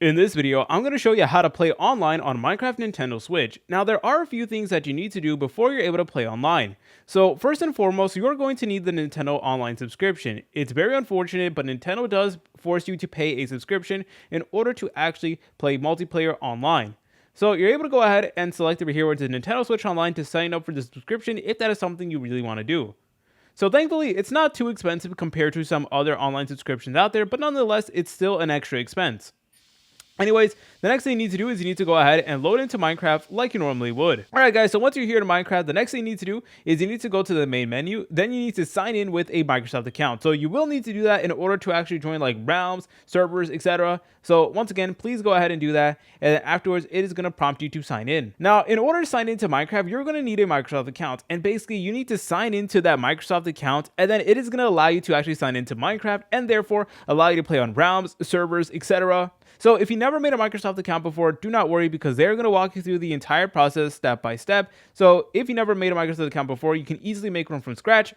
In this video, I'm going to show you how to play online on Minecraft Nintendo Switch. Now, there are a few things that you need to do before you're able to play online. So, first and foremost, you're going to need the Nintendo Online subscription. It's very unfortunate, but Nintendo does force you to pay a subscription in order to actually play multiplayer online. So, you're able to go ahead and select over here where it says Nintendo Switch Online to sign up for the subscription if that is something you really want to do. So thankfully, it's not too expensive compared to some other online subscriptions out there, but nonetheless, it's still an extra expense. Anyways, the next thing you need to do is you need to go ahead and load into Minecraft like you normally would. Alright guys, so once you're here in Minecraft, the next thing you need to do is you need to go to the main menu. Then you need to sign in with a Microsoft account. So you will need to do that in order to actually join like realms, servers, etc. So once again, please go ahead and do that. And then afterwards, it is going to prompt you to sign in. Now, in order to sign into Minecraft, you're going to need a Microsoft account. And basically, you need to sign into that Microsoft account. And then it is going to allow you to actually sign into Minecraft and therefore allow you to play on realms, servers, etc. So if you never made a Microsoft account before, do not worry because they're going to walk you through the entire process step by step. So if you never made a Microsoft account before, you can easily make one from scratch.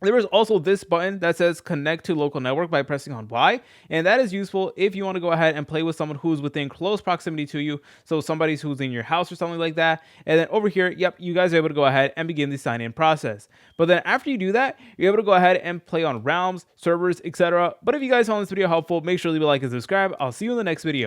There is also this button that says connect to local network by pressing on Y, and that is useful if you want to go ahead and play with someone who's within close proximity to you, so somebody who's in your house or something like that. And then over here, yep, you guys are able to go ahead and begin the sign-in process. But then after you do that, you're able to go ahead and play on realms, servers, etc. But if you guys found this video helpful, make sure to leave a like and subscribe. I'll see you in the next video.